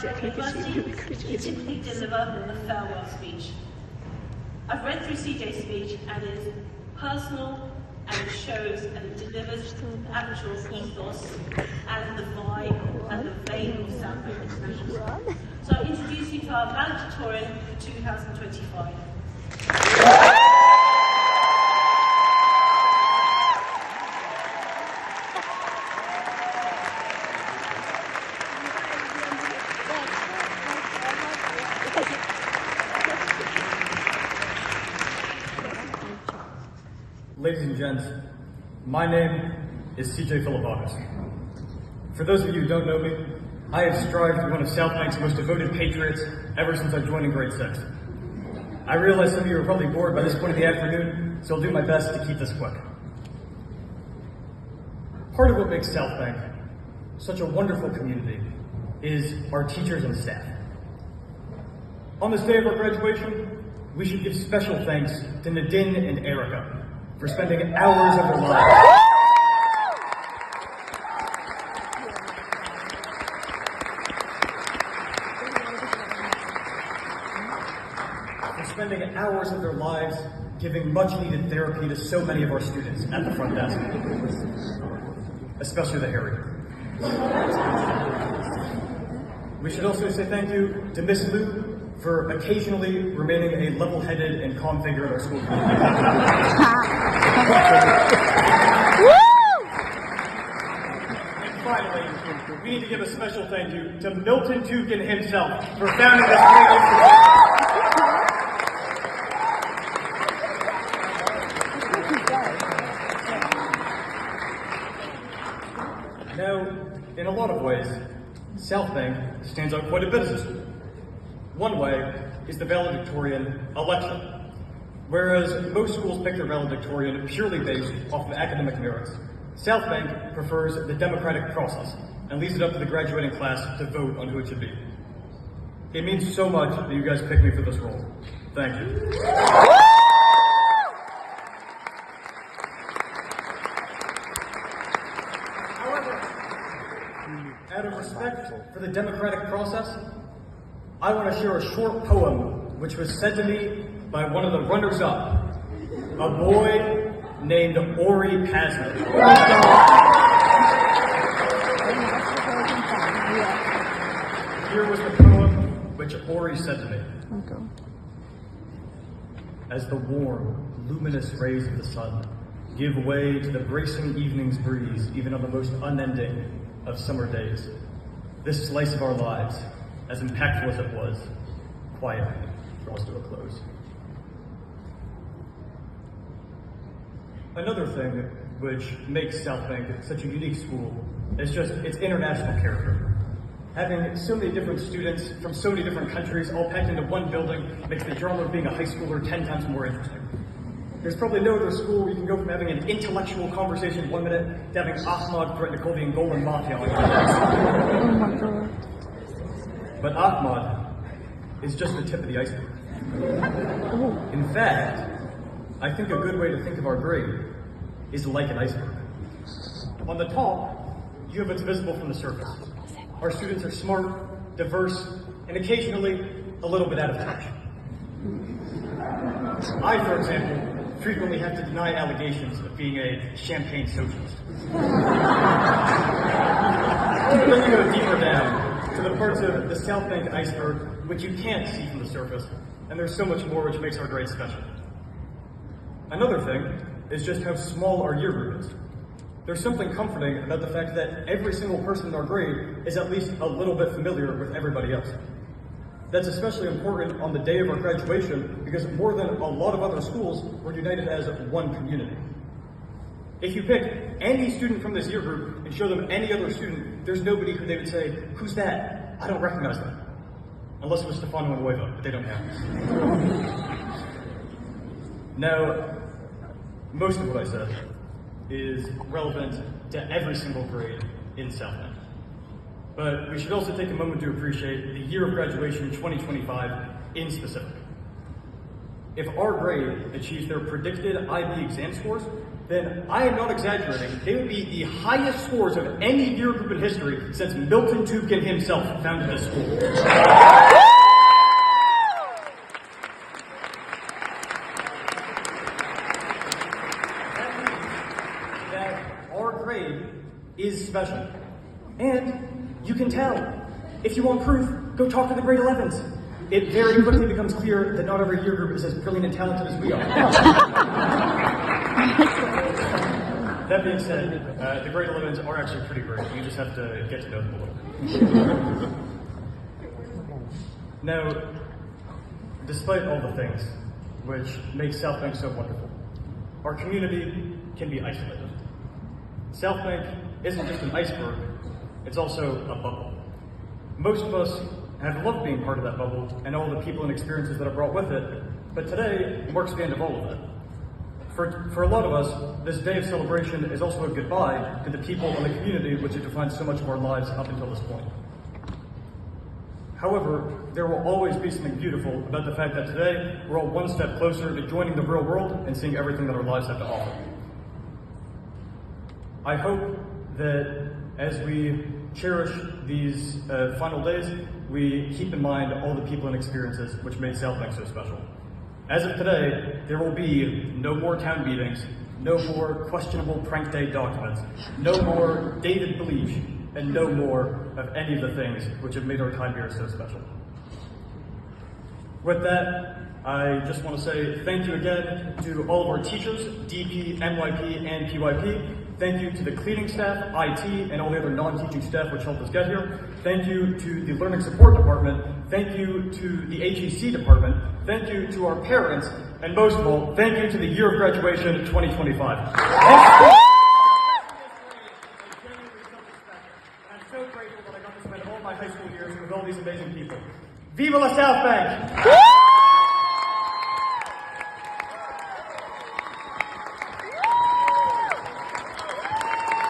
Firstly, simply deliver a farewell speech. I've read through CJ's speech and it is personal and it shows and it delivers the actual ethos and the vibe and the vein of South Bank International. So I introduce you to our valedictorian for 2025. Ladies and gents, my name is CJ Philippakis. For those of you who don't know me, I have strived to be one of South Bank's most devoted patriots ever since I joined in grade 6. I realize some of you are probably bored by this point of the afternoon, so I'll do my best to keep this quick. Part of what makes South Bank such a wonderful community is our teachers and staff. On this day of our graduation, we should give special thanks to Nadine and Erica for spending hours of their lives giving much needed therapy to so many of our students at the front desk, especially the Harry. We should also say thank you to Miss Liu for occasionally remaining a level-headed and calm figure in our school community. And finally, we need to give a special thank you to Milton Dugan himself for founding this great institution. Now, in a lot of ways, South Bank stands out quite a bit as a school. One way is the valedictorian election. Whereas most schools pick their valedictorian purely based off of academic merits, South Bank prefers the democratic process and leaves it up to the graduating class to vote on who it should be. It means so much that you guys picked me for this role. Thank you. Out of respect for the democratic process, I want to share a short poem which was said to me by one of the runners-up, a boy named Ori Pasner. Here was the poem which Ori said to me. As the warm, luminous rays of the sun give way to the bracing evening's breeze, even on the most unending of summer days, this slice of our lives, as impactful as it was, quietly draws to a close. Another thing which makes South Bank such a unique school is just its international character. Having so many different students from so many different countries all packed into one building makes the drama of being a high schooler 10 times more interesting. There's probably no other school where you can go from having an intellectual conversation 1 minute to having Ahmad threaten to call the Angolan mafia on the next. But Ahmad is just the tip of the iceberg. In fact, I think a good way to think of our grade is like an iceberg. On the top, you have what's visible from the surface. Our students are smart, diverse, and occasionally a little bit out of touch. I, for example, frequently have to deny allegations of being a champagne socialist. Then you go deeper down to the parts of the South Bank iceberg which you can't see from the surface, and there's so much more which makes our grade special. Another thing is just how small our year group is. There's something comforting about the fact that every single person in our grade is at least a little bit familiar with everybody else. That's especially important on the day of our graduation because more than a lot of other schools, we're united as one community. If you pick any student from this year group and show them any other student, there's nobody who they would say, "Who's that? I don't recognize them." Unless it was Stefano and Nueva, but they don't have. Now, most of what I said is relevant to every single grade in South Bend. But we should also take a moment to appreciate the year of graduation 2025 in specific. If our grade achieves their predicted IB exam scores, then I am not exaggerating. They would be the highest scores of any year group in history since Milton Tukin himself founded this school. That our grade is special. And you can tell. If you want proof, go talk to the grade 11s. It very quickly becomes clear that not every year group is as brilliant and talented as we are. That being said, the grade 11s are actually pretty great. You just have to get to know them a little. Now, despite all the things which make South Bank so wonderful, our community can be isolated. South Bank isn't just an iceberg, it's also a bubble. Most of us have loved being part of that bubble and all the people and experiences that are brought with it, but today marks the end of all of it. For a lot of us, this day of celebration is also a goodbye to the people and the community which have defined so much of our lives up until this point. However, there will always be something beautiful about the fact that today we're all one step closer to joining the real world and seeing everything that our lives have to offer. I hope that as we cherish these final days, we keep in mind all the people and experiences which made South Bank so special. As of today, there will be no more town meetings, no more questionable prank day documents, no more dated bleach, and no more of any of the things which have made our time here so special. With that, I just want to say thank you again to all of our teachers, DP, NYP, and PYP. Thank you to the cleaning staff, IT, and all the other non-teaching staff which helped us get here. Thank you to the Learning Support Department. Thank you to the HEC Department. Thank you to our parents. And most of all, thank you to the year of graduation 2025. I'm so grateful that I got to spend all my high school years with all these amazing people. Viva la South Bank!